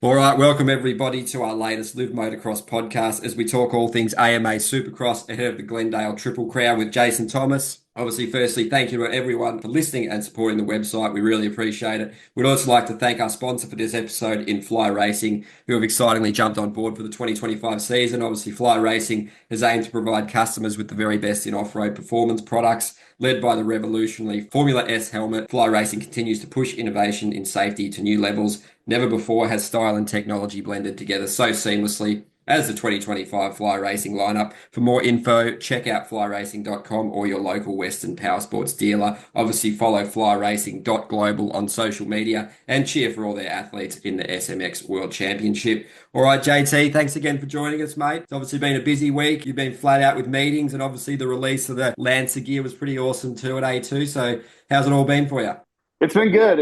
All right, welcome everybody to our latest Live Motocross podcast as we talk all things AMA Supercross ahead of the Glendale Triple Crown with Jason Thomas. Obviously, firstly, thank you to everyone for listening and supporting the website. We really appreciate it. We'd also like to thank our sponsor for this episode in Fly Racing, who have excitingly jumped on board for the 2025 season. Obviously, Fly Racing has aimed to provide customers with the very best in off-road performance products. Led by the revolutionary Formula S helmet, Fly Racing continues to push innovation in safety to new levels. Never before has style and technology blended together so seamlessly as the 2025 Fly Racing lineup. For more info, check out flyracing.com or your local Western Powersports dealer. Obviously, follow flyracing.global on social media and cheer for all their athletes in the SMX World Championship. All right, JT, thanks again for joining us, mate. It's obviously been a busy week. You've been flat out with meetings, and obviously the release of the Lancer gear was pretty awesome too at A2. So, how's it all been for you? It's been good.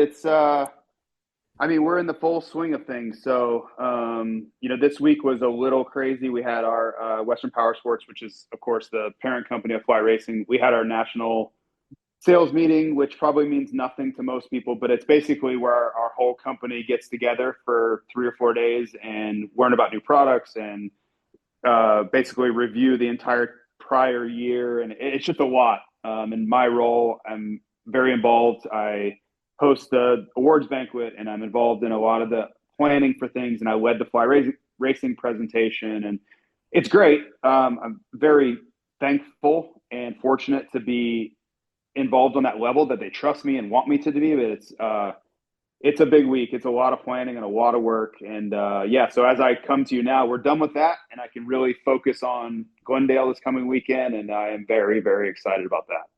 We're in the full swing of things. So, this week was a little crazy. We had our Western Power Sports, which is, of course, the parent company of Fly Racing. We had our national sales meeting, which probably means nothing to most people, but it's basically where our whole company gets together for 3 or 4 days and learn about new products and basically review the entire prior year. And it's just a lot. In my role, I'm very involved. I host the awards banquet, and I'm involved in a lot of the planning for things. And I led the racing presentation, and it's great. I'm very thankful and fortunate to be involved on that level that they trust me and want me to be. But it's a big week. It's a lot of planning and a lot of work. And so as I come to you now, we're done with that, and I can really focus on Glendale this coming weekend. And I am very, very excited about that.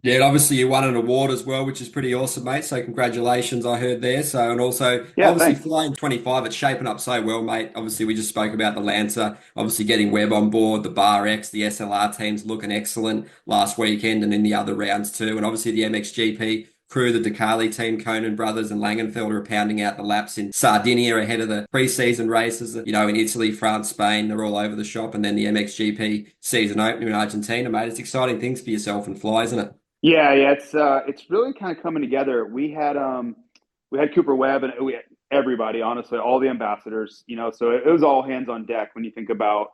Yeah, and obviously you won an award as well, which is pretty awesome, mate. So congratulations, I heard there. So, and also Yeah, obviously thanks. flying 25, it's shaping up so well, mate. Obviously we just spoke about the Lancer, obviously getting Webb on board, the Bar X, the SLR teams looking excellent last weekend and in the other rounds too. And obviously the MXGP crew, the Decali team, Conan Brothers and Langenfelder are pounding out the laps in Sardinia ahead of the pre-season races, in Italy, France, Spain, they're all over the shop. And then the MXGP season opener in Argentina, mate. It's exciting things for yourself and Fly, isn't it? Yeah. It's really kind of coming together. We had Cooper Webb and we had everybody, honestly, all the ambassadors. So it was all hands on deck when you think about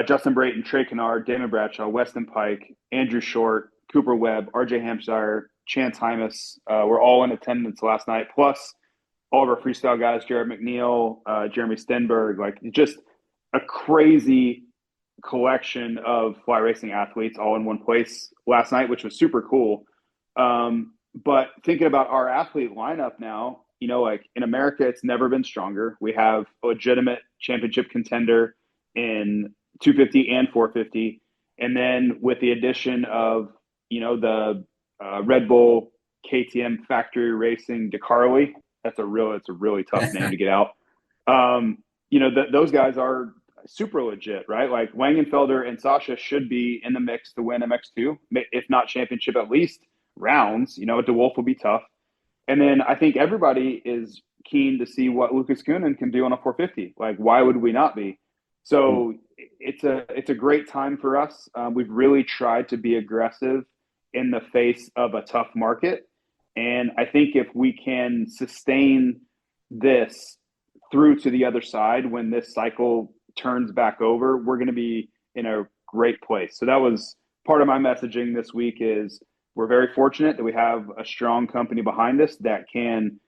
Justin Brayton, Trey Kennard, Damon Bradshaw, Weston Pike, Andrew Short, Cooper Webb, RJ Hampshire, Chance Hymas. Were all in attendance last night, plus all of our freestyle guys, Jared McNeil, Jeremy Stenberg, like just a crazy collection of fly racing athletes all in one place last night, which was super cool. But thinking about our athlete lineup now, like in America, it's never been stronger. We have a legitimate championship contender in 250 and 450. And then with the addition of, the Red Bull KTM Factory Racing DeCarly, it's a really tough name to get out. Those guys are super legit, right? Like Wangenfelder and Sasha should be in the mix to win MX2, if not championship, at least rounds. DeWolf will be tough. And then I think everybody is keen to see what Lucas Kunin can do on a 450. Like, why would we not be? So it's a great time for us. We've really tried to be aggressive in the face of a tough market. And I think if we can sustain this through to the other side when this cycle turns back over, we're going to be in a great place. So that was part of my messaging this week is we're very fortunate that we have a strong company behind us that can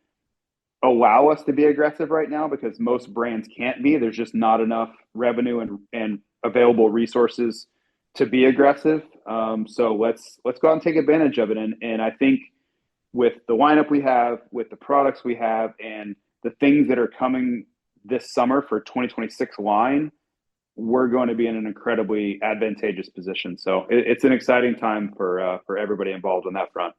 allow us to be aggressive right now because most brands can't be. There's just not enough revenue and available resources to be aggressive. So let's go out and take advantage of it. And I think with the lineup we have, with the products we have, and the things that are coming this summer for 2026 line, we're going to be in an incredibly advantageous position. So it's an exciting time for everybody involved on that front.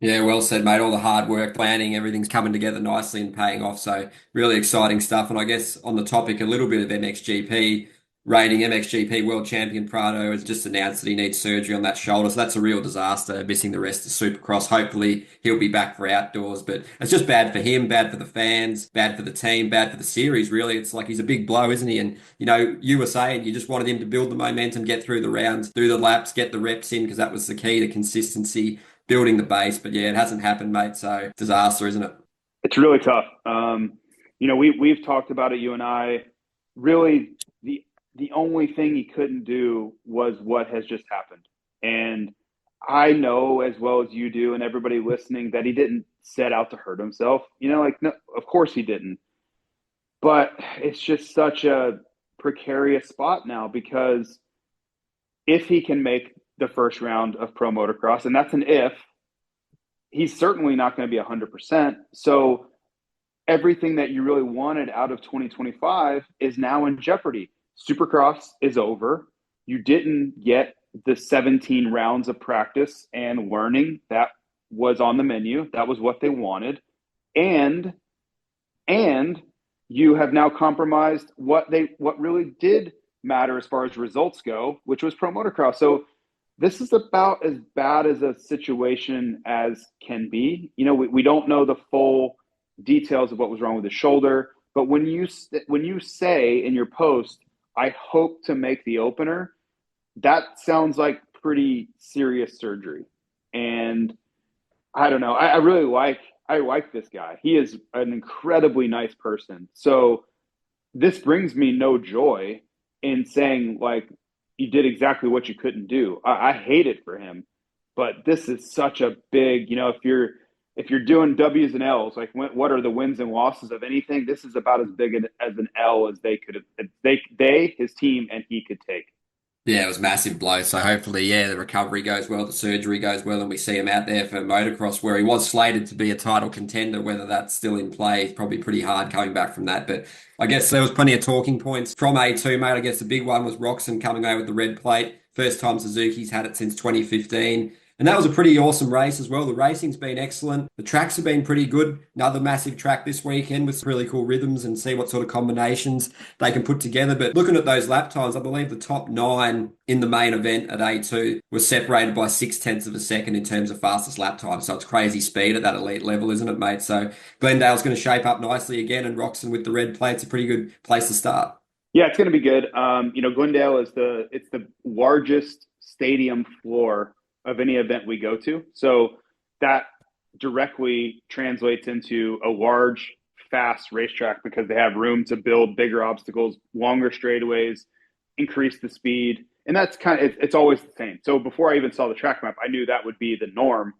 Yeah, well said, mate. All the hard work, planning, everything's coming together nicely and paying off. So really exciting stuff. And I guess on the topic, a little bit of MXGP, reigning MXGP world champion Prado has just announced that he needs surgery on that shoulder. So that's a real disaster, missing the rest of Supercross. Hopefully he'll be back for outdoors, but it's just bad for him, bad for the fans, bad for the team, bad for the series, really. It's like he's a big blow, isn't he? And, you were saying you just wanted him to build the momentum, get through the rounds, do the laps, get the reps in, because that was the key to consistency, building the base. But yeah, it hasn't happened, mate. So disaster, isn't it? It's really tough. we've talked about it, you and I. Really, the only thing he couldn't do was what has just happened. And I know as well as you do, and everybody listening, that he didn't set out to hurt himself. Like, no, of course he didn't. But it's just such a precarious spot now, because if he can make the first round of pro motocross, and that's an if, he's certainly not going to be 100%. So everything that you really wanted out of 2025 is now in jeopardy. Supercross is over. You didn't get the 17 rounds of practice and learning that was on the menu. That was what they wanted. And you have now compromised what really did matter as far as results go, which was pro motocross. So this is about as bad as a situation as can be. We don't know the full details of what was wrong with his shoulder, but when you say in your post, I hope to make the opener, that sounds like pretty serious surgery. And I don't know. I like this guy. He is an incredibly nice person. So this brings me no joy in saying, like, you did exactly what you couldn't do. I hate it for him, but this is such a big, if you're doing W's and L's, like what are the wins and losses of anything? This is about as big as an L as they could have, his team and he could take. Yeah, it was a massive blow. So hopefully, yeah, the recovery goes well, the surgery goes well, and we see him out there for motocross where he was slated to be a title contender. Whether that's still in play, it's probably pretty hard coming back from that. But I guess there was plenty of talking points from A2, mate. I guess the big one was Roxon coming over with the red plate. First time Suzuki's had it since 2015. And that was a pretty awesome race as well. The racing's been excellent. The tracks have been pretty good. Another massive track this weekend with some really cool rhythms, and see what sort of combinations they can put together. But looking at those lap times, I believe the top 9 in the main event at A2 was separated by 6/10 of a second in terms of fastest lap time. So it's crazy speed at that elite level, isn't it, mate? So Glendale's going to shape up nicely again, and Roxon with the red plate's a pretty good place to start. Yeah, it's going to be good. Glendale is the largest stadium floor of any event we go to. So that directly translates into a large, fast racetrack, because they have room to build bigger obstacles, longer straightaways, increase the speed. And that's it's always the same. So before I even saw the track map, I knew that would be the norm.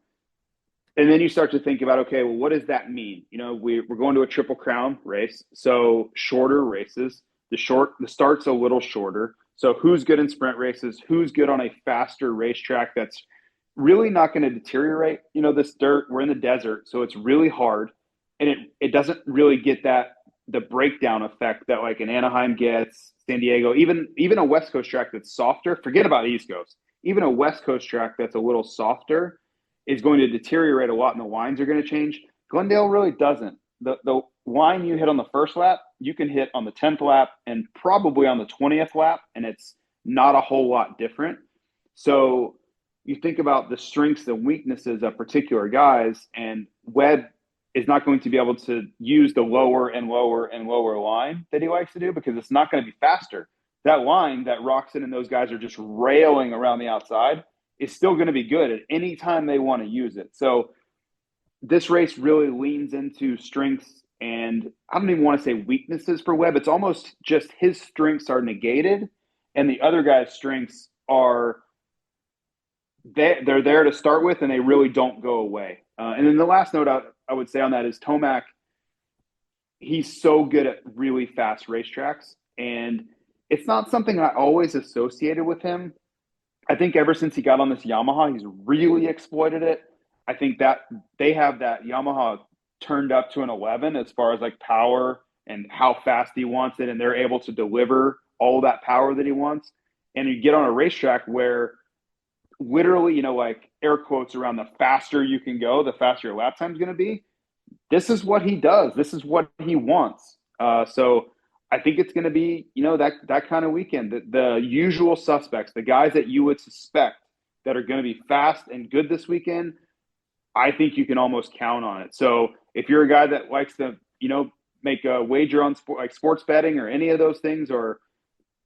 And then you start to think about, okay, well, what does that mean? We're going to a Triple Crown race. So shorter races, the start's a little shorter. So who's good in sprint races? Who's good on a faster racetrack that's really not going to deteriorate? This dirt, we're in the desert, so it's really hard, and it doesn't really get the breakdown effect that like an Anaheim gets, San Diego, even a West Coast track that's softer. Forget about East Coast. Even a West Coast track that's a little softer is going to deteriorate a lot, and the lines are going to change. Glendale really doesn't. The line you hit on the first lap, you can hit on the 10th lap and probably on the 20th lap, and it's not a whole lot different. So you think about the strengths and weaknesses of particular guys, and Webb is not going to be able to use the lower and lower and lower line that he likes to do, because it's not going to be faster. That line that Roxon and those guys are just railing around the outside is still going to be good at any time they want to use it. So this race really leans into strengths, and I don't even want to say weaknesses for Webb. It's almost just his strengths are negated, and the other guy's strengths are they're there to start with, and they really don't go away. And then the last note I would say on that is Tomac. He's so good at really fast racetracks, and it's not something I always associated with him. I think ever since he got on this Yamaha, he's really exploited it. I think that they have that Yamaha turned up to an 11 as far as like power and how fast he wants it, and they're able to deliver all that power that he wants. And you get on a racetrack where literally, like air quotes around, the faster you can go, the faster your lap time is going to be. This is what he does. This is what he wants. So I think it's going to be, that kind of weekend. The usual suspects, the guys that you would suspect that are going to be fast and good this weekend, I think you can almost count on it. So if you're a guy that likes to, make a wager on like sports betting or any of those things, or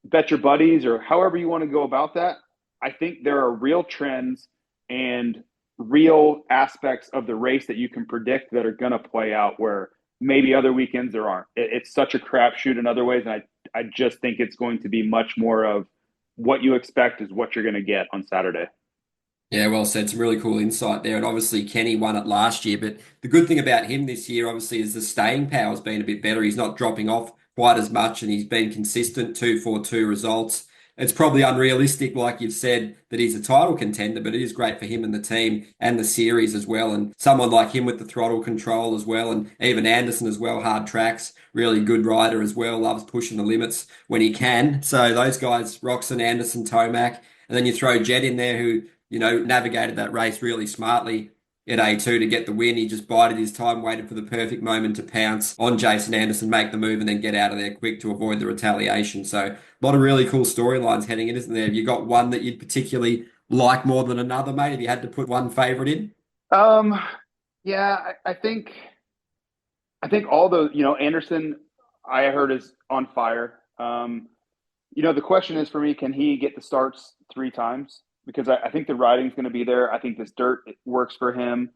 bet your buddies, or however you want to go about that, I think there are real trends and real aspects of the race that you can predict that are going to play out, where maybe other weekends there aren't. It's such a crapshoot in other ways, and I just think it's going to be much more of what you expect is what you're going to get on Saturday. Yeah, well said. Some really cool insight there. And obviously, Kenny won it last year. But the good thing about him this year, obviously, is the staying power's been a bit better. He's not dropping off quite as much, and he's been consistent 2-4-2 results. It's probably unrealistic, like you've said, that he's a title contender, but it is great for him and the team and the series as well. And someone like him with the throttle control as well, and even Anderson as well, hard tracks, really good rider as well, loves pushing the limits when he can. So those guys, Roxon, Anderson, Tomac, and then you throw Jett in there, who navigated that race really smartly at A2 to get the win. He just bided his time, waited for the perfect moment to pounce on Jason Anderson, make the move, and then get out of there quick to avoid the retaliation. So a lot of really cool storylines heading in, isn't there? Have you got one that you'd particularly like more than another, mate? Have you had to put one favorite in? Yeah, I think all the, Anderson, I heard, is on fire. The question is for me, can he get the starts 3 times? Because I think the riding's going to be there. I think this dirt works for him.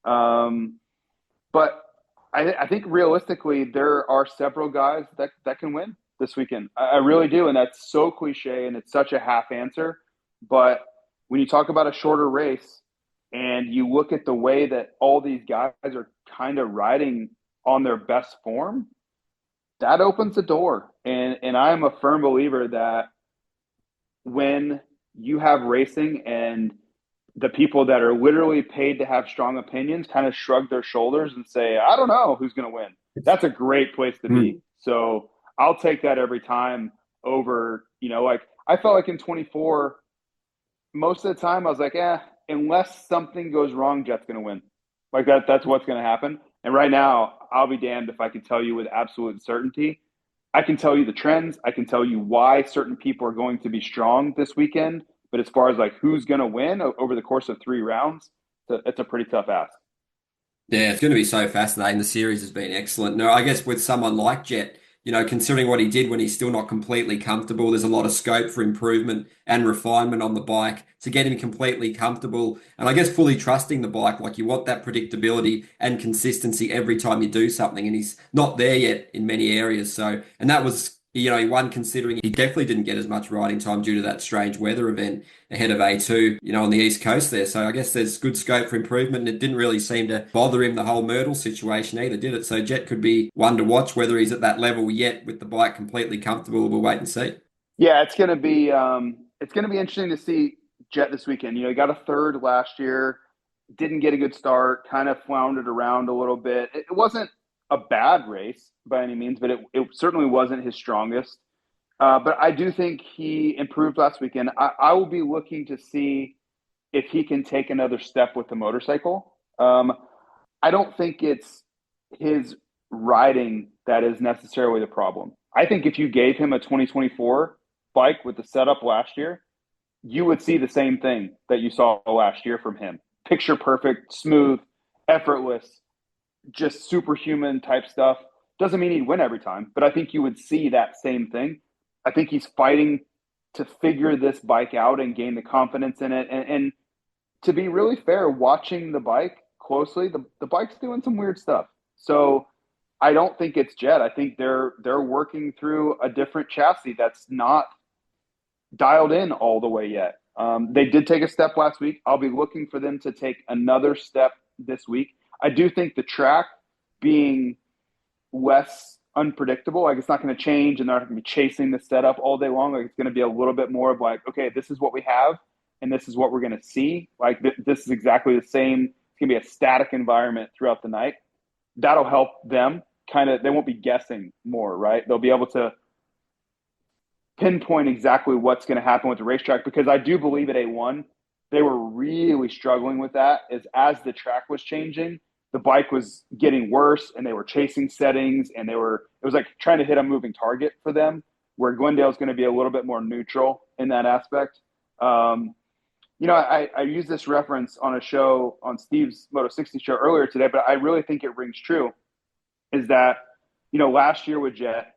But I think realistically, there are several guys that can win this weekend. I really do. And that's so cliche and it's such a half answer. But when you talk about a shorter race and you look at the way that all these guys are kind of riding on their best form, that opens the door. And I'm a firm believer that when you have racing and the people that are literally paid to have strong opinions kind of shrug their shoulders and say, I don't know who's going to win. That's a great place to be. So I'll take that every time over, like I felt like in 24, most of the time I was like, unless something goes wrong, Jett's going to win. Like that's what's going to happen. And right now, I'll be damned if I can tell you with absolute certainty. I can tell you the trends. I can tell you why certain people are going to be strong this weekend. But as far as like who's going to win over the course of 3 rounds, it's a pretty tough ask. Yeah, it's going to be so fascinating. The series has been excellent. No, I guess with someone like Jett, considering what he did when he's still not completely comfortable, there's a lot of scope for improvement and refinement on the bike to get him completely comfortable. And I guess fully trusting the bike, like you want that predictability and consistency every time you do something. And he's not there yet in many areas. So, and that was, one considering he definitely didn't get as much riding time due to that strange weather event ahead of A2, on the East Coast there. So I guess there's good scope for improvement, and it didn't really seem to bother him, the whole Myrtle situation either, did it? So Jett could be one to watch. Whether he's at that level yet with the bike completely comfortable, we'll wait and see. Yeah, it's going to be interesting to see Jett this weekend. He got a third last year, didn't get a good start, kind of floundered around a little bit. It wasn't a bad race by any means, but it certainly wasn't his strongest. But I do think he improved last weekend. I will be looking to see if he can take another step with the motorcycle. I don't think it's his riding that is necessarily the problem. I think if you gave him a 2024 bike with the setup last year, you would see the same thing that you saw last year from him. Picture perfect, smooth, effortless, just superhuman type stuff. Doesn't mean he'd win every time, but I think you would see that same thing. I think he's fighting to figure this bike out and gain the confidence in it. And to be really fair, watching the bike closely, the bike's doing some weird stuff. So I don't think it's Jett. I think they're working through a different chassis that's not dialed in all the way yet. They did take a step last week. I'll be looking for them to take another step this week. I do think the track being less unpredictable, like it's not going to change and they're not going to be chasing the setup all day long. Like it's going to be a little bit more of like, okay, this is what we have and this is what we're going to see. Like this is exactly the same. It's going to be a static environment throughout the night. That'll help them they won't be guessing more, right? They'll be able to pinpoint exactly what's going to happen with the racetrack, because I do believe at A1, they were really struggling with that as the track was changing, the bike was getting worse and they were chasing settings and it was like trying to hit a moving target for them, where Glendale is going to be a little bit more neutral in that aspect. I used this reference on a show on Steve's Moto 60 show earlier today, but I really think it rings true, is that, last year with Jett,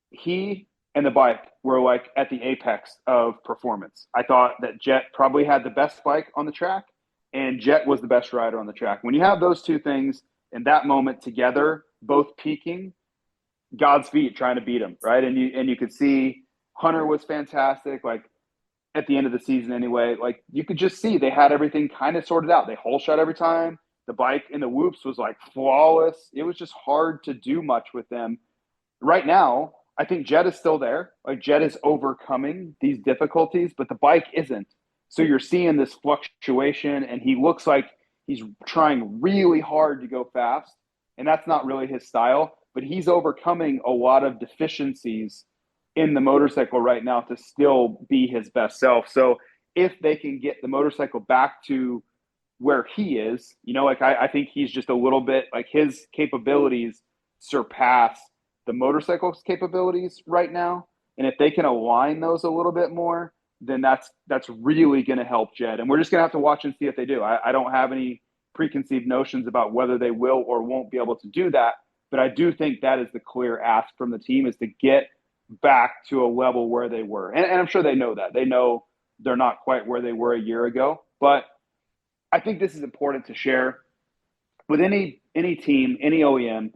he and the bike were like at the apex of performance. I thought that Jett probably had the best bike on the track and Jett was the best rider on the track. When you have those two things in that moment together, both peaking, Godspeed trying to beat him, right? And you could see Hunter was fantastic, like at the end of the season anyway. Like you could just see they had everything kind of sorted out. They hole shot every time. The bike in the whoops was like flawless. It was just hard to do much with them. Right now, I think Jett is still there. Like Jett is overcoming these difficulties, but the bike isn't. So you're seeing this fluctuation, and he looks like he's trying really hard to go fast, and that's not really his style. But he's overcoming a lot of deficiencies in the motorcycle right now to still be his best self. So if they can get the motorcycle back to where he is, like I think he's just a little bit like his capabilities surpass the motorcycle's capabilities right now. And if they can align those a little bit more, then that's really going to help Jett. And we're just going to have to watch and see if they do. I don't have any preconceived notions about whether they will or won't be able to do that. But I do think that is the clear ask from the team, is to get back to a level where they were. And I'm sure they know that. They know they're not quite where they were a year ago. But I think this is important to share with any team, any OEM.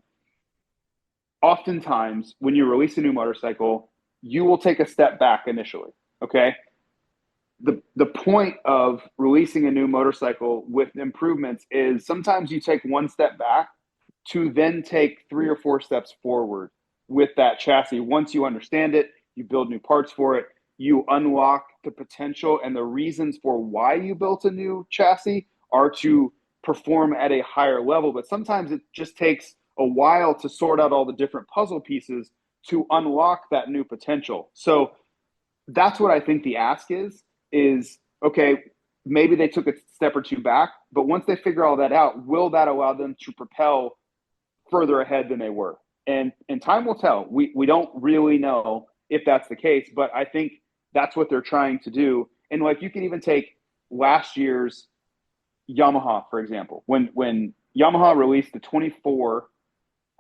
Oftentimes, when you release a new motorcycle, you will take a step back initially, okay? The point of releasing a new motorcycle with improvements is sometimes you take one step back to then take 3 or 4 steps forward with that chassis. Once you understand it, you build new parts for it, you unlock the potential and the reasons for why you built a new chassis are to perform at a higher level. But sometimes it just takes a while to sort out all the different puzzle pieces to unlock that new potential. So that's what I think the ask is, okay, maybe they took a step or two back, but once they figure all that out, will that allow them to propel further ahead than they were? And time will tell. We don't really know if that's the case, but I think that's what they're trying to do. And like you can even take last year's Yamaha, for example. When Yamaha released the 24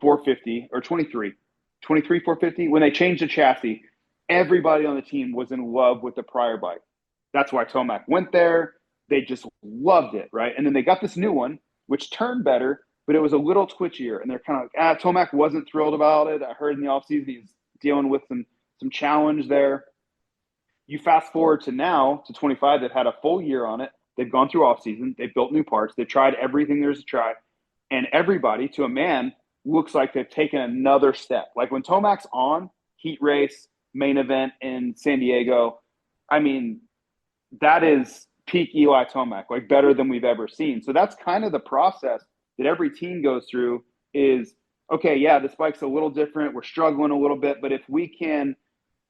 450 or 23 450, when they changed the chassis, everybody on the team was in love with the prior bike. That's why Tomac went there. They just loved it, right? And then they got this new one, which turned better, but it was a little twitchier. And they're kind of like, Tomac wasn't thrilled about it. I heard in the offseason he's dealing with some challenge there. You fast forward to now, to 25, they've had a full year on it. They've gone through offseason. They've built new parts. They've tried everything there's to try. And everybody, to a man, looks like they've taken another step. Like when Tomac's on, heat race, main event in San Diego, I mean, that is peak Eli Tomac, like better than we've ever seen. So that's kind of the process that every team goes through is, okay, yeah, this bike's a little different. We're struggling a little bit, but if we can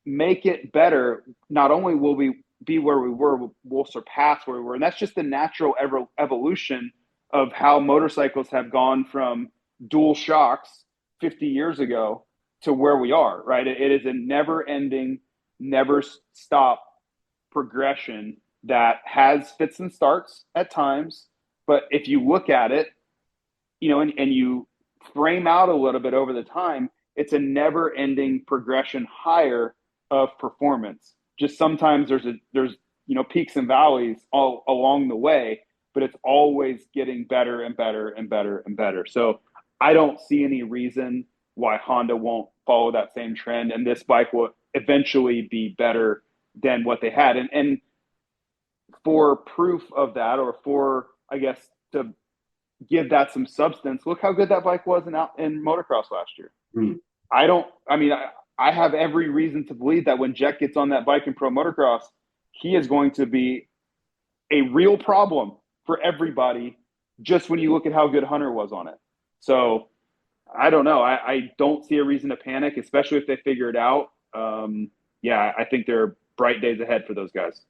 make it better, not only will we be where we were, we'll surpass where we were. And that's just the natural evolution of how motorcycles have gone from dual shocks 50 years ago to where we are, right? It is a never-ending, never-stop progression that has fits and starts at times. But if you look at it, and you frame out a little bit over the time, it's a never-ending progression higher of performance. Just sometimes there's peaks and valleys all along the way, but it's always getting better and better and better and better. So I don't see any reason why Honda won't follow that same trend, and this bike will eventually be better than what they had. And for proof of that, or for, I guess, to give that some substance, look how good that bike was in motocross last year. Mm. I have every reason to believe that when Jett gets on that bike in pro motocross, he is going to be a real problem for everybody, just when you look at how good Hunter was on it. So I don't know. I don't see a reason to panic, especially if they figure it out. I think there are bright days ahead for those guys.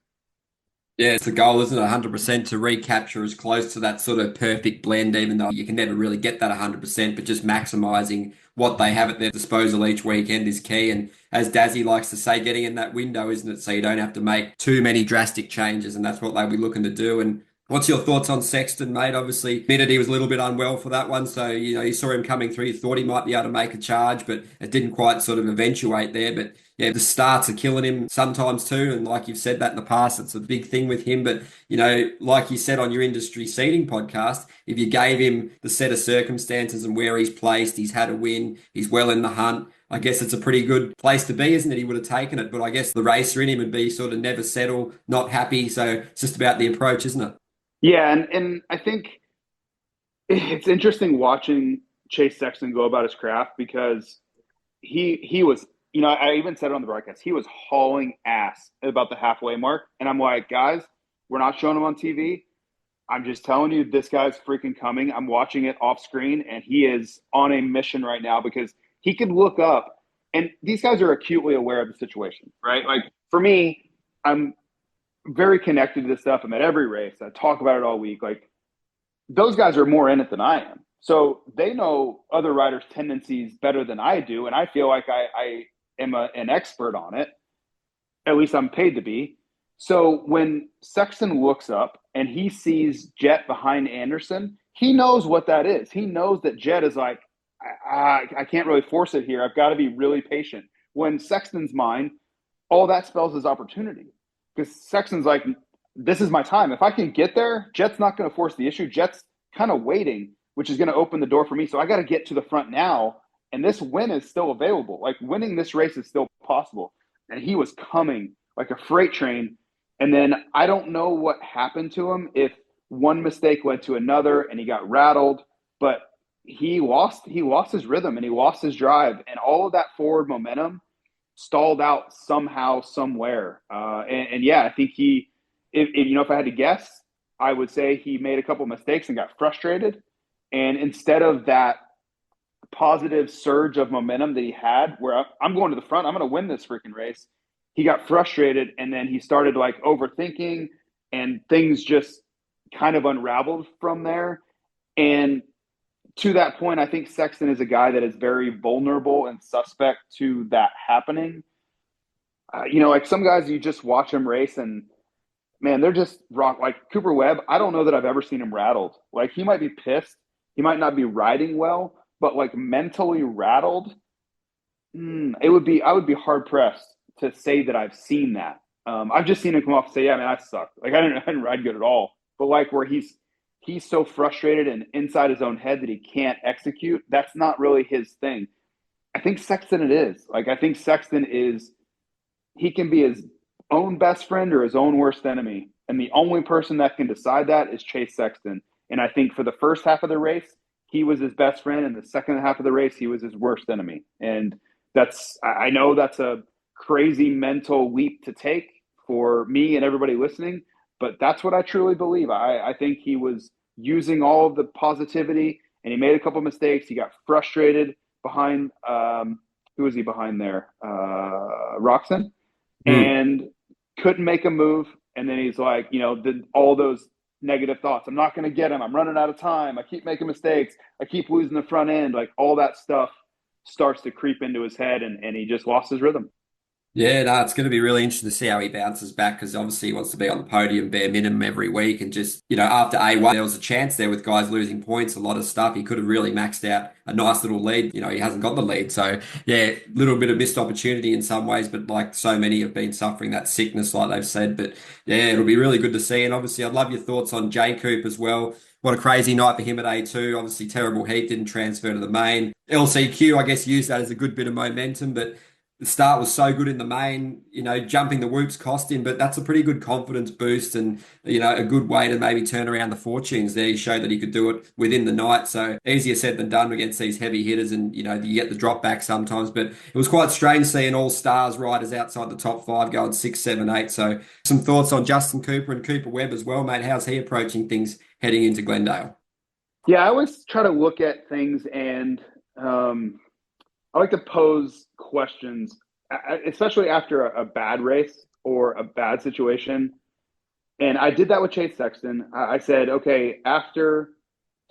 Yeah, it's the goal, isn't it? 100% to recapture as close to that sort of perfect blend, even though you can never really get that 100%, but just maximizing what they have at their disposal each weekend is key. And as Dazzy likes to say, getting in that window, isn't it? So you don't have to make too many drastic changes, and that's what they'll be looking to do. And What's your thoughts on Sexton, mate? Obviously, admitted he was a little bit unwell for that one. So, you saw him coming through. You thought he might be able to make a charge, but it didn't quite sort of eventuate there. But yeah, the starts are killing him sometimes too. And like you've said that in the past, it's a big thing with him. But, like you said on your industry seating podcast, if you gave him the set of circumstances and where he's placed, he's had a win, he's well in the hunt. I guess it's a pretty good place to be, isn't it? He would have taken it. But I guess the racer in him would be sort of never settle, not happy. So it's just about the approach, isn't it? Yeah, and I think it's interesting watching Chase Sexton go about his craft because he was, I even said it on the broadcast, he was hauling ass at about the halfway mark. And I'm like, guys, we're not showing him on TV. I'm just telling you, this guy's freaking coming. I'm watching it off screen, and he is on a mission right now because he could look up, and these guys are acutely aware of the situation, right? Like for me, I'm very connected to this stuff. I'm at every race. I talk about it all week. Like those guys are more in it than I am. So they know other riders' tendencies better than I do. And I feel like I am an expert on it. At least I'm paid to be. So when Sexton looks up and he sees Jett behind Anderson, he knows what that is. He knows that Jett is like, I can't really force it here. I've got to be really patient. When Sexton's mind, all that spells is opportunity. Because Sexton's like, this is my time. If I can get there, Jett's not going to force the issue. Jett's kind of waiting, which is going to open the door for me. So I got to get to the front now. And this win is still available. Like winning this race is still possible. And he was coming like a freight train. And then I don't know what happened to him, if one mistake led to another and he got rattled, but he lost his rhythm and he lost his drive, and all of that forward momentum stalled out somehow, somewhere. And yeah, I think if I had to guess, I would say he made a couple mistakes and got frustrated. And instead of that positive surge of momentum that he had, where I'm going to the front, I'm going to win this freaking race, he got frustrated, and then he started like overthinking, and things just kind of unraveled from there. And to that point, I think Sexton is a guy that is very vulnerable and suspect to that happening. Like some guys, you just watch them race and man, they're just rock. Like Cooper Webb, I don't know that I've ever seen him rattled. Like he might be pissed, he might not be riding well, but like mentally rattled, I would be hard pressed to say that I've seen that. I've just seen him come off and say, "Yeah, man, I sucked. Like I didn't ride good at all." But like where he's so frustrated and inside his own head that he can't execute, that's not really his thing. I think Sexton it is. Like I think Sexton is, he can be his own best friend or his own worst enemy. And the only person that can decide that is Chase Sexton. And I think for the first half of the race, he was his best friend. And the second half of the race, he was his worst enemy. And I know that's a crazy mental leap to take for me and everybody listening, but that's what I truly believe. I think he was using all of the positivity, and he made a couple mistakes. He got frustrated behind, who was he behind there? Roxon. And couldn't make a move. And then he's like, all those negative thoughts. I'm not going to get him. I'm running out of time. I keep making mistakes. I keep losing the front end. Like all that stuff starts to creep into his head, and he just lost his rhythm. Yeah, no, it's going to be really interesting to see how he bounces back, because obviously he wants to be on the podium bare minimum every week. And just, after A1, there was a chance there with guys losing points, a lot of stuff. He could have really maxed out a nice little lead. He hasn't got the lead. So, yeah, a little bit of missed opportunity in some ways, but like so many have been suffering that sickness, like they've said. But yeah, it'll be really good to see. And obviously, I'd love your thoughts on J Coop as well. What a crazy night for him at A2. Obviously, terrible heat, didn't transfer to the main. LCQ, I guess, used that as a good bit of momentum, but the start was so good in the main, jumping the whoops cost him, but that's a pretty good confidence boost and, a good way to maybe turn around the fortunes there. He showed that he could do it within the night. So easier said than done against these heavy hitters, and, you get the drop back sometimes, but it was quite strange seeing all stars riders outside the top five going 6, 7, 8. So some thoughts on Justin Cooper and Cooper Webb as well, mate. How's he approaching things heading into Glendale? Yeah, I always try to look at things and, I like to pose questions, especially after a bad race or a bad situation. And I did that with Chase Sexton. I said, okay, after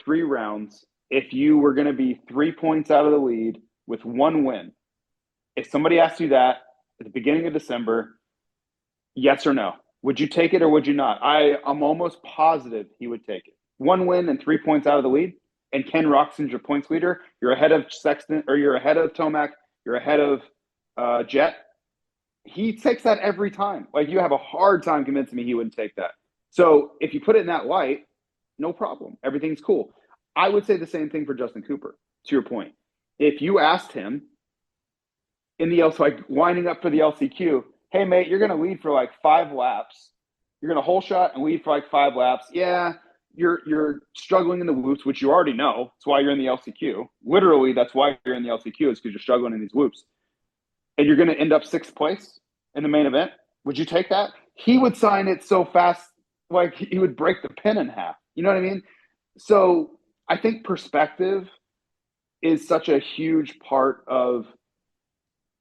3 rounds, if you were going to be 3 points out of the lead with 1 win, if somebody asked you that at the beginning of December, yes or no? Would you take it or would you not? I'm almost positive he would take it. 1 win and 3 points out of the lead, and Ken Roczen's your points leader. You're ahead of Sexton, or you're ahead of Tomac. You're ahead of Jett. He takes that every time. Like, you have a hard time convincing me he wouldn't take that. So if you put it in that light, no problem. Everything's cool. I would say the same thing for Justin Cooper, to your point. If you asked him in the like winding up for the LCQ, hey mate, you're going to lead for like 5 laps. You're going to hole shot and lead for like 5 laps. Yeah, you're struggling in the whoops, which you already know. That's why you're in the LCQ. Literally, that's why you're in the LCQ, is because you're struggling in these whoops. And you're going to end up 6th place in the main event. Would you take that? He would sign it so fast, like he would break the pen in half. You know what I mean? So I think perspective is such a huge part of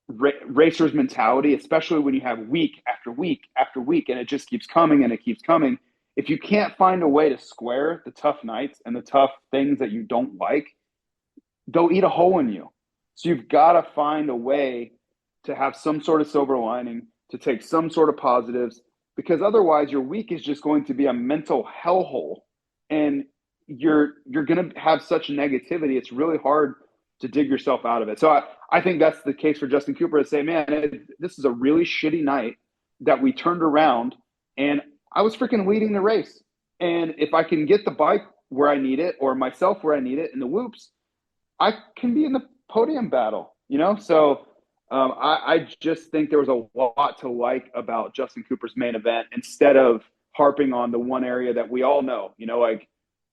racers' mentality, especially when you have week after week after week, and it just keeps coming and it keeps coming. If you can't find a way to square the tough nights and the tough things that you don't like, they'll eat a hole in you. So you've got to find a way to have some sort of silver lining, to take some sort of positives, because otherwise your week is just going to be a mental hellhole, and you're going to have such negativity. It's really hard to dig yourself out of it. So I think that's the case for Justin Cooper, to say, man, this is a really shitty night that we turned around, and I was freaking leading the race. And if I can get the bike where I need it, or myself where I need it in the whoops, I can be in the podium battle, you know? So I just think there was a lot to like about Justin Cooper's main event, instead of harping on the one area that we all know, you know, like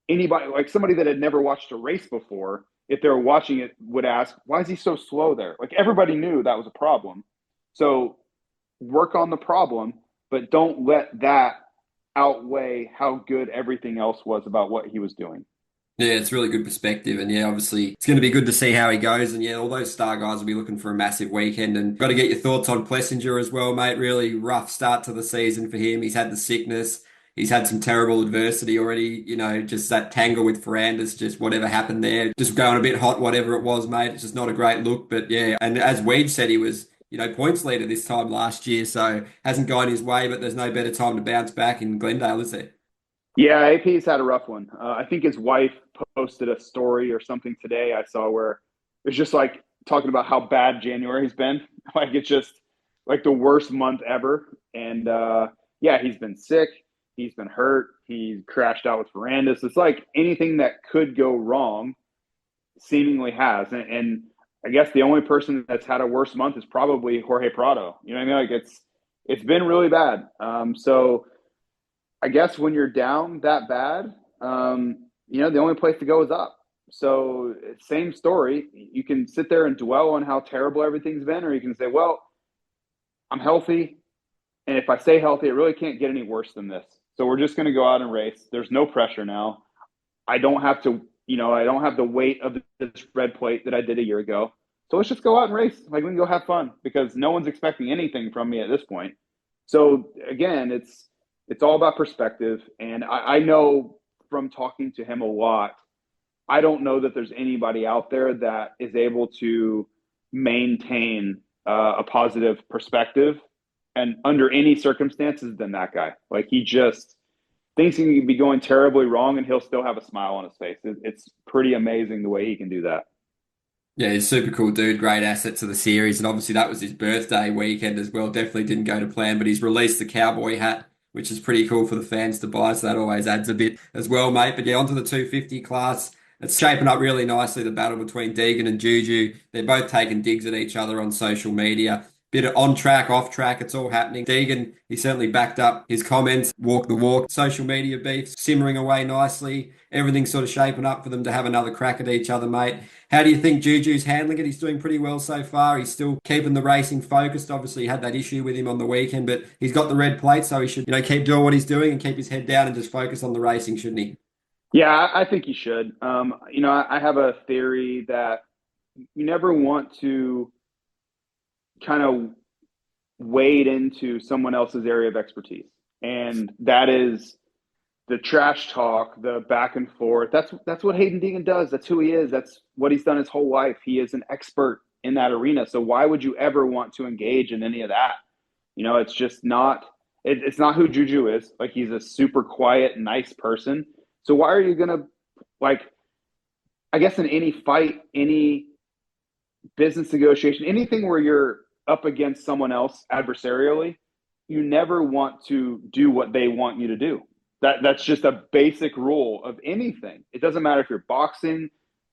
anybody, like somebody that had never watched a race before, if they were watching it, would ask, why is he so slow there? Like, everybody knew that was a problem. So work on the problem, but don't let that outweigh how good everything else was about what he was doing. Yeah, it's really good perspective. And yeah, obviously it's going to be good to see how he goes. And yeah, all those star guys will be looking for a massive weekend. And got to get your thoughts on Plessinger as well, mate. Really rough start to the season for him. He's had the sickness. He's had some terrible adversity already, you know, just that tangle with Ferrandis, just whatever happened there, just going a bit hot, whatever it was, mate. It's just not a great look. But yeah, and as Weed said, he was, you know, points leader this time last year. So hasn't gone his way, but there's no better time to bounce back in Glendale, is there? Yeah, AP's had a rough one. I think his wife posted a story or something today I saw, where it's just like talking about how bad January's been. Like, it's just like the worst month ever. And yeah, he's been sick. He's been hurt. He crashed out with Ferrandis. It's like anything that could go wrong seemingly has. And I guess the only person that's had a worse month is probably Jorge Prado. You know what I mean? Like, it's been really bad. So I guess when you're down that bad, you know, the only place to go is up. So same story. You can sit there and dwell on how terrible everything's been, or you can say, well, I'm healthy, and if I stay healthy, it really can't get any worse than this. So we're just going to go out and race. There's no pressure now. I don't have to, you know, I don't have the weight of this red plate that I did a year ago. So let's just go out and race. Like, we can go have fun, because no one's expecting anything from me at this point. So again, it's all about perspective. And I know from talking to him a lot, I don't know that there's anybody out there that is able to maintain a positive perspective and under any circumstances than that guy. Like, he just thinks he can be going terribly wrong and he'll still have a smile on his face. It's pretty amazing the way he can do that. Yeah, he's a super cool dude, great asset to the series, and obviously that was his birthday weekend as well. Definitely didn't go to plan, but he's released the cowboy hat, which is pretty cool for the fans to buy, so that always adds a bit as well, mate. But yeah, onto the 250 class. It's shaping up really nicely, the battle between Degan and Juju. They're both taking digs at each other on social media. Bit of on track, off track, it's all happening. Degan, he certainly backed up his comments, walk the walk. Social media beef simmering away nicely. Everything's sort of shaping up for them to have another crack at each other, mate. How do you think Juju's handling it? He's doing pretty well so far. He's still keeping the racing focused. Obviously, he had that issue with him on the weekend, but he's got the red plate, so he should, you know, keep doing what he's doing and keep his head down and just focus on the racing, shouldn't he? Yeah, I think he should. You know, I have a theory that you never want to kind of wade into someone else's area of expertise. And that is the trash talk, the back and forth. That's what Hayden Deegan does. That's who he is. That's what he's done his whole life. He is an expert in that arena. So why would you ever want to engage in any of that? You know, it's just not, It's not who Juju is. Like, he's a super quiet, nice person. So why are you gonna, like, I guess in any fight, any business negotiation, anything where you're up against someone else adversarially, you never want to do what they want you to do. That's just a basic rule of anything. It doesn't matter if you're boxing,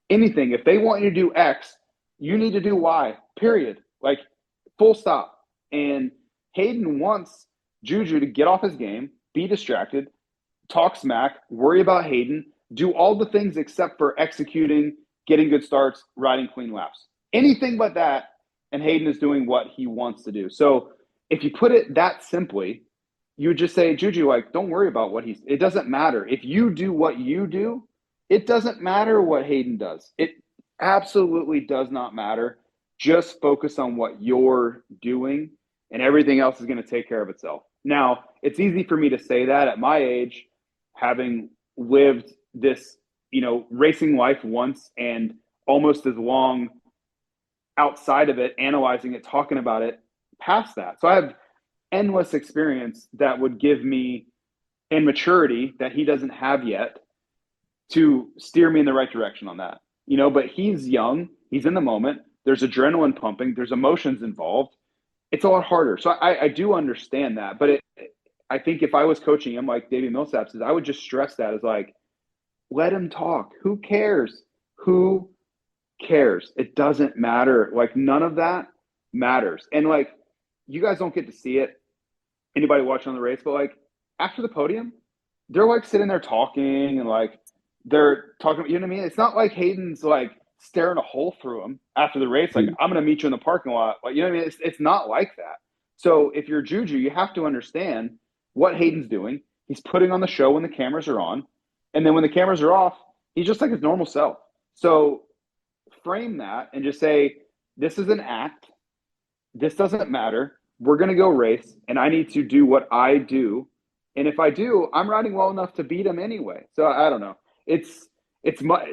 anything. If they want you to do X, you need to do Y, period. Like, full stop. And Hayden wants Juju to get off his game, be distracted, talk smack, worry about Hayden, do all the things except for executing, getting good starts, riding clean laps. Anything but that, and Hayden is doing what he wants to do. So if you put it that simply, you would just say, Juju, like, don't worry about what it doesn't matter. If you do what you do, it doesn't matter what Hayden does. It absolutely does not matter. Just focus on what you're doing, and everything else is going to take care of itself. Now, it's easy for me to say that at my age, having lived this, racing life once and almost as long outside of it, analyzing it, talking about it, past that. So I have endless experience that would give me, and maturity that he doesn't have yet, to steer me in the right direction on that. But he's young, he's in the moment, there's adrenaline pumping, there's emotions involved. It's a lot harder. So I do understand that. But I think if I was coaching him, like Davey Millsap says, I would just stress that as like, let him talk. Who cares? Who cares? It doesn't matter. Like, none of that matters. And like, you guys don't get to see it, anybody watching on the race, but like, after the podium, they're like sitting there talking and like they're talking, you know what I mean? It's not like Hayden's like staring a hole through him after the race, like, I'm going to meet you in the parking lot. Like, you know what I mean? It's not like that. So if you're Juju, you have to understand what Hayden's doing. He's putting on the show when the cameras are on. And then when the cameras are off, he's just like his normal self. So frame that and just say, this is an act. This doesn't matter. We're going to go race, and I need to do what I do. And if I do, I'm riding well enough to beat him anyway. So I don't know. It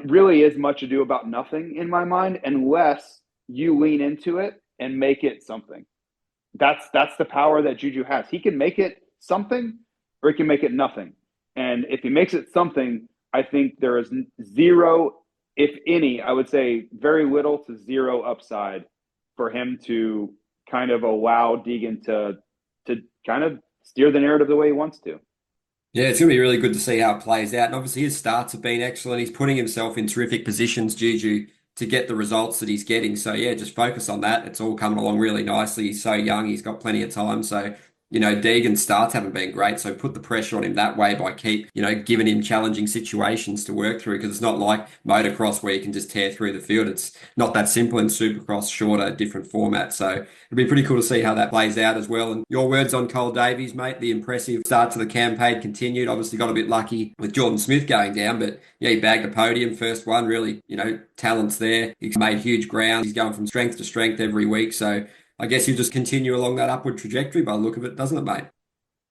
really is much ado about nothing in my mind, unless you lean into it and make it something. That's the power that Juju has. He can make it something, or he can make it nothing. And if he makes it something, I think there is zero, if any, I would say very little to zero upside for him to kind of allow Degan to kind of steer the narrative the way he wants to. Yeah, it's going to be really good to see how it plays out. And obviously, his starts have been excellent. He's putting himself in terrific positions, Juju, to get the results that he's getting. So, yeah, just focus on that. It's all coming along really nicely. He's so young, he's got plenty of time. So, Deegan's starts haven't been great. So, put the pressure on him that way by giving him challenging situations to work through, because it's not like motocross where you can just tear through the field. It's not that simple in Supercross, shorter, different format. So, it'll be pretty cool to see how that plays out as well. And your words on Cole Davies, mate, the impressive start to the campaign continued. Obviously got a bit lucky with Jordan Smith going down, but yeah, he bagged a podium, first one, really, talent's there. He's made huge ground. He's going from strength to strength every week. So I guess you just continue along that upward trajectory by the look of it, doesn't it, mate?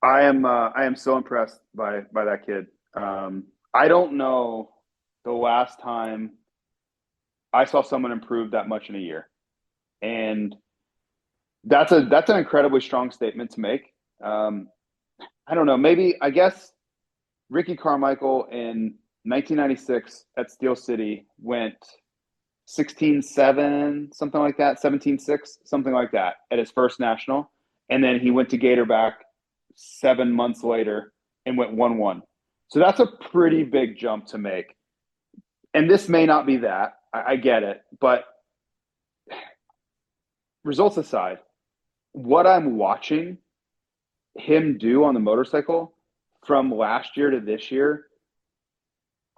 I am so impressed by that kid. I don't know the last time I saw someone improve that much in a year. And that's an incredibly strong statement to make. I don't know. Maybe, I guess, Ricky Carmichael in 1996 at Steel City went 16-7, something like that, 17-6, something like that at his first national. And then he went to Gatorback 7 months later and went 1-1. So that's a pretty big jump to make. And this may not be that. I get it. But results aside, what I'm watching him do on the motorcycle from last year to this year,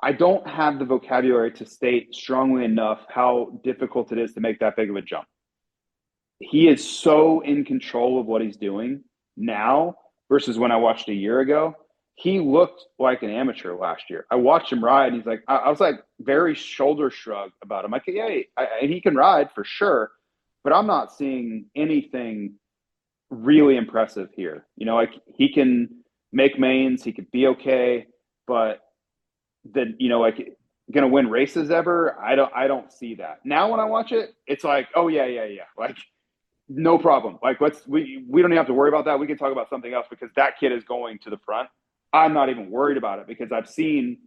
I don't have the vocabulary to state strongly enough how difficult it is to make that big of a jump. He is so in control of what he's doing now versus when I watched a year ago. He looked like an amateur last year. I watched him ride. And he's like, I was like very shoulder shrug about him. Like, yeah, and he can ride for sure, but I'm not seeing anything really impressive here. Like, he can make mains, he could be okay, but then, like, gonna win races ever? I don't see that. Now when I watch it, it's like, oh yeah. Like, No problem. Like we don't even have to worry about that. We can talk about something else because that kid is going to the front. I'm not even worried about it because I've seen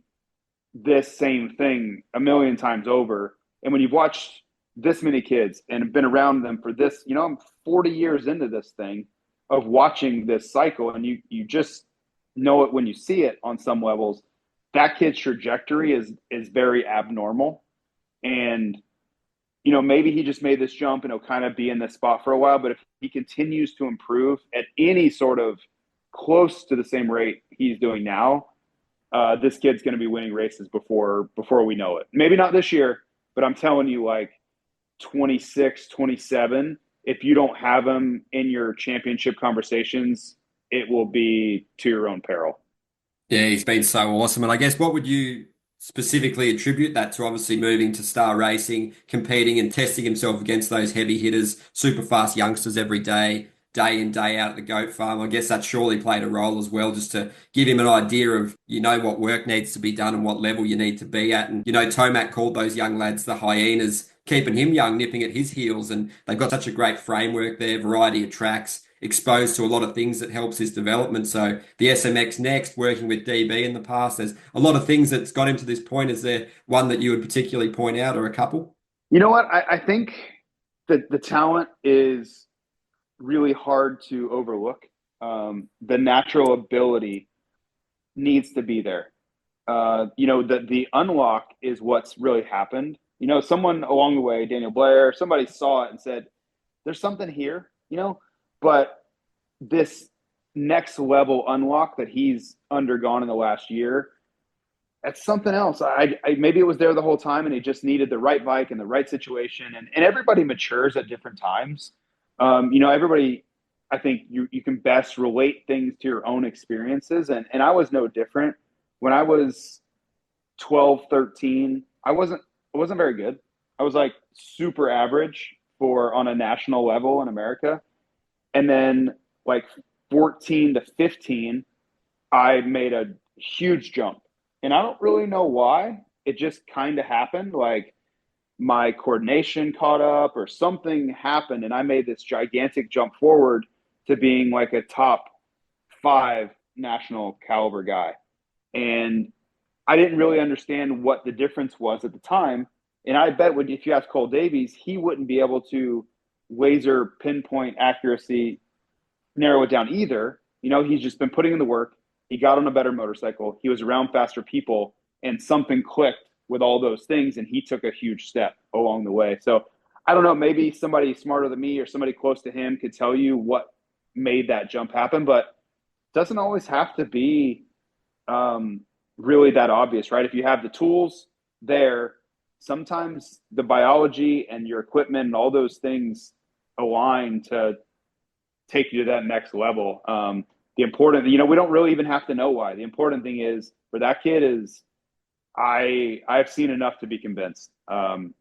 this same thing a million times over. And when you've watched this many kids and been around them for this, I'm 40 years into this thing of watching this cycle, and you just know it when you see it on some levels. That kid's trajectory is very abnormal. And maybe he just made this jump and he'll kind of be in this spot for a while. But if he continues to improve at any sort of close to the same rate he's doing now, this kid's going to be winning races before we know it. Maybe not this year, but I'm telling you, like 26, 27, if you don't have him in your championship conversations, it will be to your own peril. Yeah, he's been so awesome. And I guess what would you specifically attribute that to? Obviously moving to star racing, competing and testing himself against those heavy hitters, super fast youngsters every day, day in, day out at the goat farm. I guess that surely played a role as well, just to give him an idea of, what work needs to be done and what level you need to be at. And, Tomac called those young lads the hyenas, keeping him young, nipping at his heels. And they've got such a great framework there, variety of tracks, exposed to a lot of things that helps his development. So the SMX Next, working with DB in the past, there's a lot of things that's got him to this point. Is there one that you would particularly point out, or a couple? You know what? I think that the talent is really hard to overlook. The natural ability needs to be there. The unlock is what's really happened. Someone along the way, Daniel Blair, somebody saw it and said, there's something here, but this next level unlock that he's undergone in the last year, that's something else. I maybe it was there the whole time and he just needed the right bike and the right situation. And everybody matures at different times. Everybody, I think you can best relate things to your own experiences. And I was no different. When I was 12, 13, I wasn't very good. I was like super average on a national level in America. And then like 14 to 15, I made a huge jump. And I don't really know why. It just kind of happened. Like my coordination caught up or something happened. And I made this gigantic jump forward to being like a top 5 national caliber guy. And I didn't really understand what the difference was at the time. And I bet if you ask Cole Davies, he wouldn't be able to laser pinpoint accuracy, narrow it down either. He's just been putting in the work. He got on a better motorcycle. He was around faster people, and something clicked with all those things, and he took a huge step along the way. So I don't know, maybe somebody smarter than me or somebody close to him could tell you what made that jump happen, but it doesn't always have to be really that obvious, right? If you have the tools there, sometimes the biology and your equipment and all those things align to take you to that next level. The important, we don't really even have to know why. The important thing is for that kid is I've seen enough to be convinced. The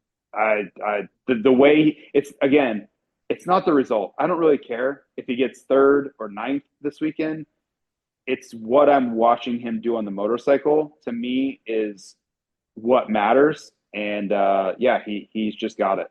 way it's not the result. I don't really care if he gets 3rd or 9th this weekend. It's what I'm watching him do on the motorcycle, to me, is what matters. And he's just got it.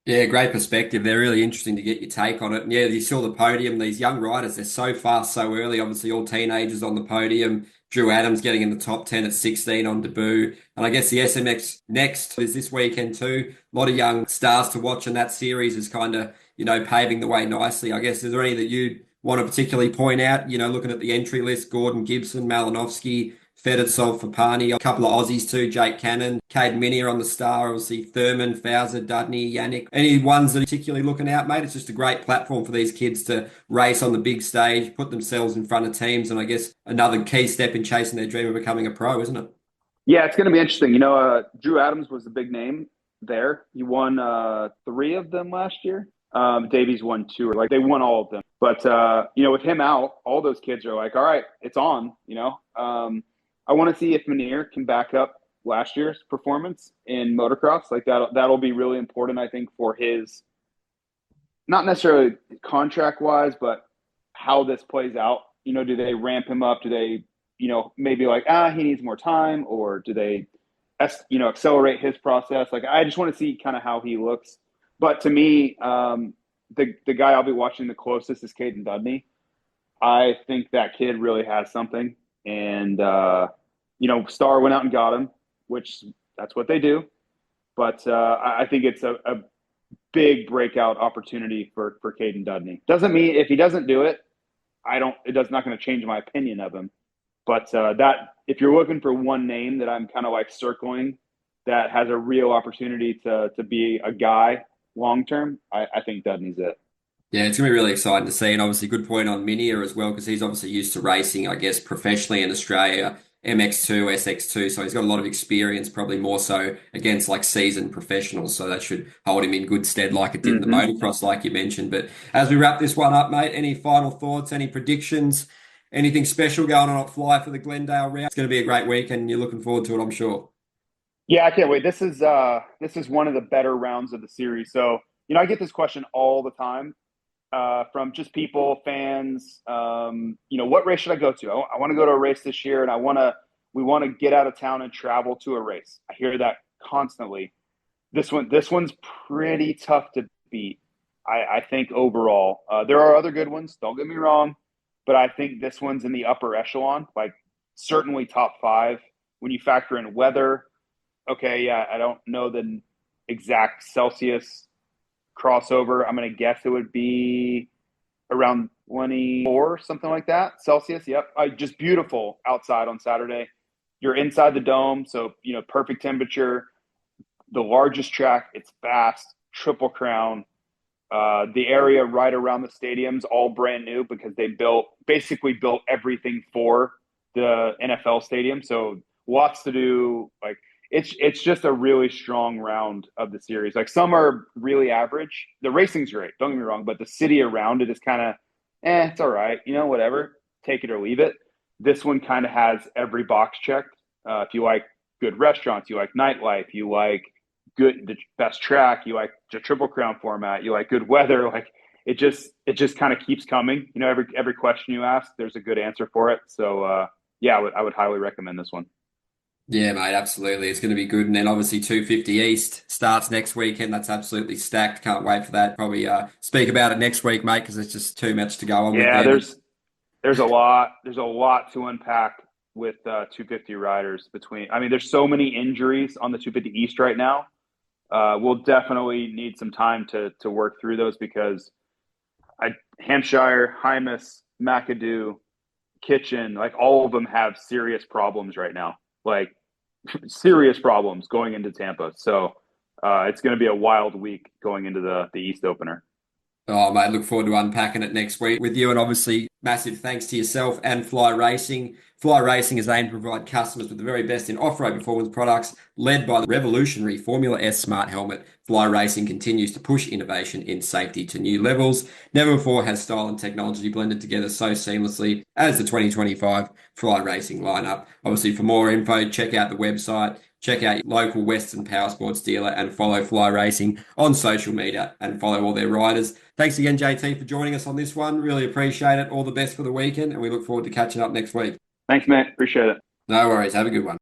Yeah, great perspective. They're really interesting to get your take on it. And yeah, you saw the podium, these young riders, they're so fast, so early, obviously all teenagers on the podium. Drew Adams getting in the top 10 at 16 on debut. And I guess the SMX Next is this weekend too. A lot of young stars to watch, and that series is kind of, paving the way nicely. I guess, is there any that you want to particularly point out? Looking at the entry list, Gordon Gibson, Malinowski, Fedorcov, Fapani, a couple of Aussies too, Jake Cannon, Cade Minier on the star, obviously Thurman, Fowler, Dudney, Yannick. Any ones that are particularly looking out, mate? It's just a great platform for these kids to race on the big stage, put themselves in front of teams, and I guess another key step in chasing their dream of becoming a pro, isn't it? Yeah, it's going to be interesting. Drew Adams was the big name there. He won 3 of them last year. Davies won 2, or like they won all of them. But, with him out, all those kids are like, all right, it's on, I want to see if Minier can back up last year's performance in motocross. Like that'll be really important, I think, for his, not necessarily contract wise, but how this plays out. Do they ramp him up? Do they, maybe like, he needs more time, or do they, accelerate his process? Like, I just want to see kind of how he looks. But to me, the guy I'll be watching the closest is Caden Dudney. I think that kid really has something. And, Star went out and got him, which that's what they do. But I think it's a big breakout opportunity for Caden Dudney. Doesn't mean if he doesn't do it, not going to change my opinion of him. But that if you're looking for one name that I'm kind of like circling that has a real opportunity to be a guy long term, I think Dudney's it. Yeah, it's going to be really exciting to see. And obviously, good point on Minia as well, because he's obviously used to racing, I guess, professionally in Australia, MX2, SX2. So he's got a lot of experience, probably more so against like seasoned professionals. So that should hold him in good stead, like it did in the motocross, like you mentioned. But as we wrap this one up, mate, any final thoughts, any predictions, anything special going on at Fly for the Glendale round? It's going to be a great week, and you're looking forward to it, I'm sure. Yeah, I can't wait. This is one of the better rounds of the series. So, I get this question all the time from just people, fans. What race should I go to? I want to go to a race this year, and we want to get out of town and travel to a race. I hear that constantly. This one's pretty tough to beat. I think overall, there are other good ones. Don't get me wrong, but I think this one's in the upper echelon, like certainly top 5 when you factor in weather. Okay, yeah, I don't know the exact Celsius crossover. I'm going to guess it would be around 24, something like that. Celsius, yep. Just beautiful outside on Saturday. You're inside the dome, so, perfect temperature. The largest track, it's fast, Triple Crown. The area right around the stadium's all brand new because they basically built everything for the NFL stadium. So lots to do. Like, it's just a really strong round of the series. Like, some are really average. The racing's great, don't get me wrong, but the city around it is kind of, it's all right, whatever, take it or leave it. This one kind of has every box checked. If you like good restaurants, you like nightlife, you like the best track, you like the Triple Crown format, you like good weather, like it just kind of keeps coming. Every question you ask, there's a good answer for it. So yeah, I would highly recommend this one. Yeah, mate, absolutely. It's going to be good. And then obviously 250 East starts next weekend. That's absolutely stacked. Can't wait for that. Probably speak about it next week, mate, because there's just too much to go on with Yeah, them. there's a lot to unpack with 250 riders there's so many injuries on the 250 East right now. We'll definitely need some time to work through those because Hampshire, Hymas, McAdoo, Kitchen, like all of them have serious problems right now. Like serious problems going into Tampa. So it's going to be a wild week going into the East opener. Oh, mate, look forward to unpacking it next week with you. And obviously, massive thanks to yourself and Fly Racing. Fly Racing is aimed to provide customers with the very best in off-road performance products, led by the revolutionary Formula S Smart Helmet. Fly Racing continues to push innovation in safety to new levels. Never before has style and technology blended together so seamlessly as the 2025 Fly Racing lineup. Obviously, for more info, check out the website. Check out your local Western Powersports dealer and follow Fly Racing on social media and follow all their riders. Thanks again, JT, for joining us on this one. Really appreciate it. All the best for the weekend, and we look forward to catching up next week. Thanks, mate. Appreciate it. No worries. Have a good one.